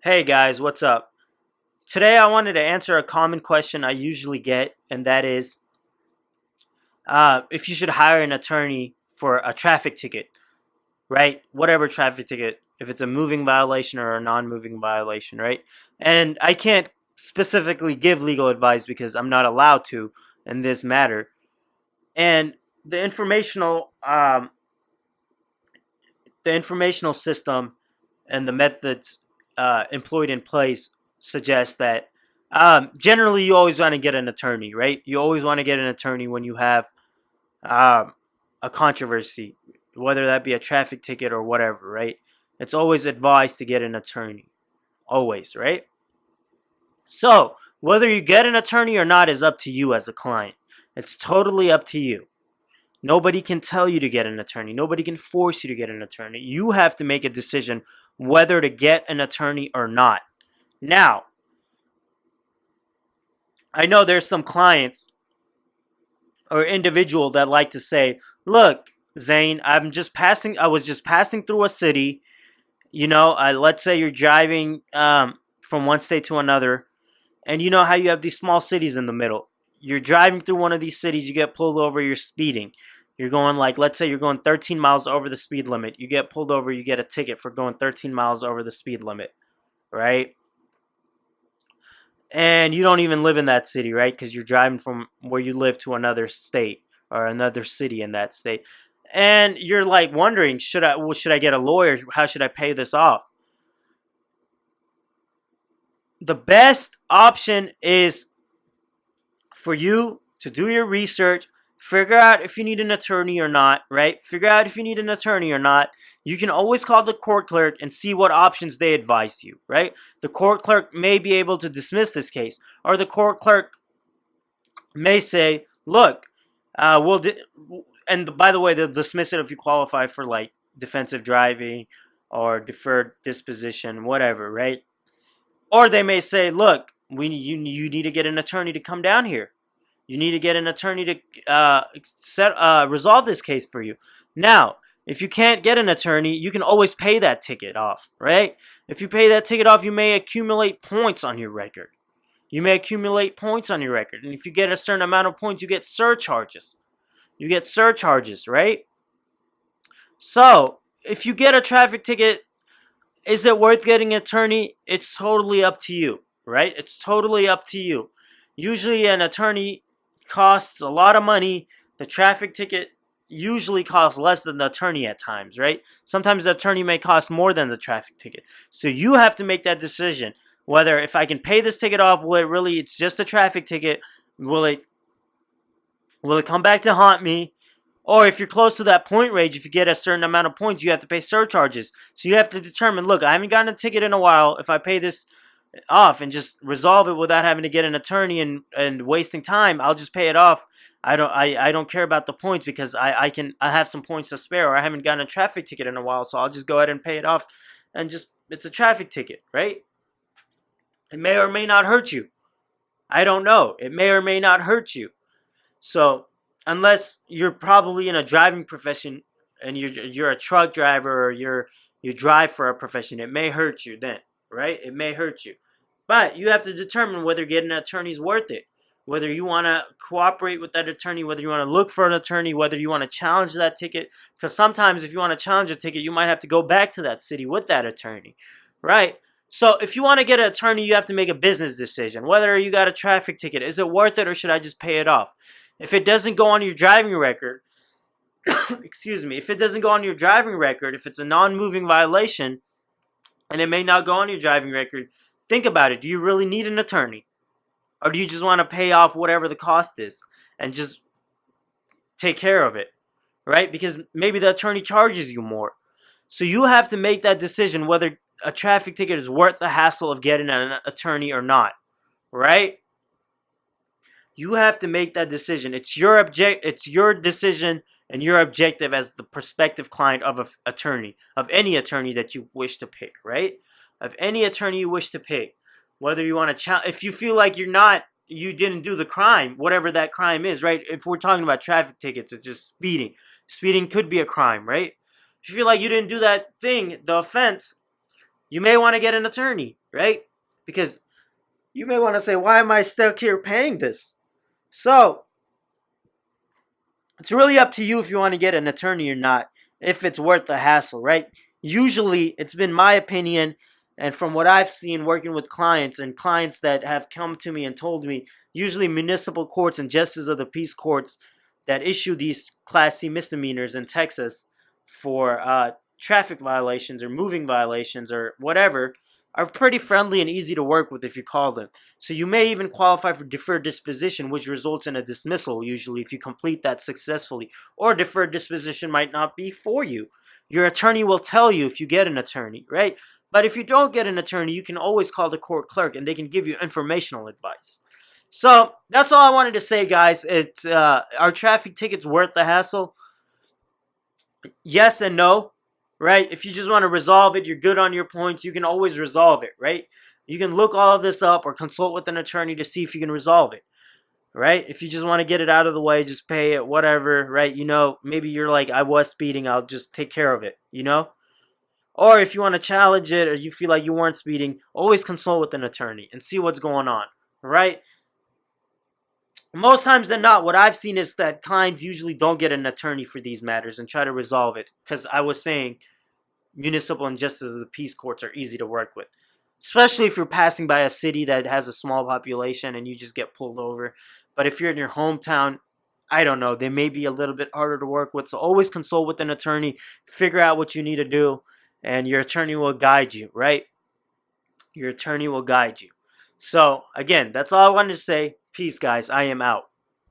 Hey guys, what's up? Today I wanted to answer a common question I usually get, and that is if you should hire an attorney for a traffic ticket, right? Whatever traffic ticket, if it's a moving violation or a non moving violation, right? And I can't specifically give legal advice because I'm not allowed to in this matter. And the informational, um, the informational system and the methods employed in place suggest that generally you always want to get an attorney, right? You always want to get an attorney when you have um, a controversy, whether that be a traffic ticket or whatever, right? It's always advised to get an attorney, always, right? So, whether you get an attorney or not is up to you as a client. It's totally up to you. Nobody can tell you to get an attorney. Nobody can force you to get an attorney. You have to make a decision whether to get an attorney or not. Now, I know there's some clients or individual that like to say, "Look, Zain, I was just passing through a city. Let's say you're driving from one state to another, and you know how you have these small cities in the middle. You're driving through one of these cities, you get pulled over, you're speeding. You're going let's say you're going 13 miles over the speed limit. You get pulled over, you get a ticket for going 13 miles over the speed limit, right? And you don't even live in that city, right? Because you're driving from where you live to another state or another city in that state. And you're like wondering, should I get a lawyer? How should I pay this off? The best option is for you to do your research, figure out if you need an attorney or not, right? Figure out if you need an attorney or not. You can always call the court clerk and see what options they advise you, right? The court clerk may be able to dismiss this case, or the court clerk may say, look, and by the way, they'll dismiss it if you qualify for like defensive driving or deferred disposition, whatever, right? Or they may say, look, you need to get an attorney to come down here. You need to get an attorney to resolve this case for you. Now, if you can't get an attorney, you can always pay that ticket off, right? If you pay that ticket off, you may accumulate points on your record. You may accumulate points on your record. And if you get a certain amount of points, you get surcharges. You get surcharges, right? So, if you get a traffic ticket, is it worth getting an attorney? It's totally up to you, right? It's totally up to you. Usually an attorney costs a lot of money. The traffic ticket usually costs less than the attorney at times, right? Sometimes the attorney may cost more than the traffic ticket. So you have to make that decision. Whether if I can pay this ticket off, it's just a traffic ticket? Will it come back to haunt me? Or if you're close to that point range, if you get a certain amount of points, you have to pay surcharges. So you have to determine, look, I haven't gotten a ticket in a while. If I pay this off and just resolve it without having to get an attorney and wasting time, I'll just pay it off. I don't care about the points because I have some points to spare, or I haven't gotten a traffic ticket in a while, so I'll just go ahead and pay it off and just it's a traffic ticket, right? It may or may not hurt you. I don't know. It may or may not hurt you. So unless you're probably in a driving profession and you're a truck driver or you drive for a profession, it may hurt you then, right? It may hurt you. But you have to determine whether getting an attorney is worth it. Whether you want to cooperate with that attorney, whether you want to look for an attorney, whether you want to challenge that ticket. Because sometimes if you want to challenge a ticket, you might have to go back to that city with that attorney, right? So if you want to get an attorney, you have to make a business decision. Whether you got a traffic ticket, is it worth it or should I just pay it off? If it doesn't go on your driving record, excuse me, if it doesn't go on your driving record, if it's a non-moving violation, and it may not go on your driving record, think about it. Do you really need an attorney? Or do you just want to pay off whatever the cost is and just take care of it, right? Because maybe the attorney charges you more. So you have to make that decision whether a traffic ticket is worth the hassle of getting an attorney or not, right? You have to make that decision. It's your decision and your objective as the prospective client of an attorney, of any attorney that you wish to pick, right? Of any attorney you wish to pick. Whether you want to if you feel like you didn't do the crime, whatever that crime is, right? If we're talking about traffic tickets, it's just speeding. Speeding could be a crime, right? If you feel like you didn't do that thing, the offense, you may want to get an attorney, right? Because you may want to say, why am I stuck here paying this? So, it's really up to you if you want to get an attorney or not, if it's worth the hassle, right? Usually, it's been my opinion, and from what I've seen working with clients and clients that have come to me and told me, usually municipal courts and justice of the peace courts that issue these Class C misdemeanors in Texas for traffic violations or moving violations or whatever are pretty friendly and easy to work with if you call them. So you may even qualify for deferred disposition, which results in a dismissal usually if you complete that successfully. Or deferred disposition might not be for you. Your attorney will tell you if you get an attorney, right? But if you don't get an attorney, you can always call the court clerk and they can give you informational advice. So that's all I wanted to say, guys. It's are traffic tickets worth the hassle? Yes and no, right? If you just want to resolve it, you're good on your points, you can always resolve it, right? You can look all of this up or consult with an attorney to see if you can resolve it, right? If you just want to get it out of the way, just pay it, whatever, right? You know, maybe you're like, I was speeding, I'll just take care of it, you know? Or if you want to challenge it or you feel like you weren't speeding, always consult with an attorney and see what's going on, right? Most times than not, what I've seen is that clients usually don't get an attorney for these matters and try to resolve it. Because I was saying, municipal and justice of the peace courts are easy to work with. Especially if you're passing by a city that has a small population and you just get pulled over. But if you're in your hometown, I don't know, they may be a little bit harder to work with. So always consult with an attorney, figure out what you need to do, and your attorney will guide you, right? Your attorney will guide you. So, again, that's all I wanted to say. Peace, guys. I am out.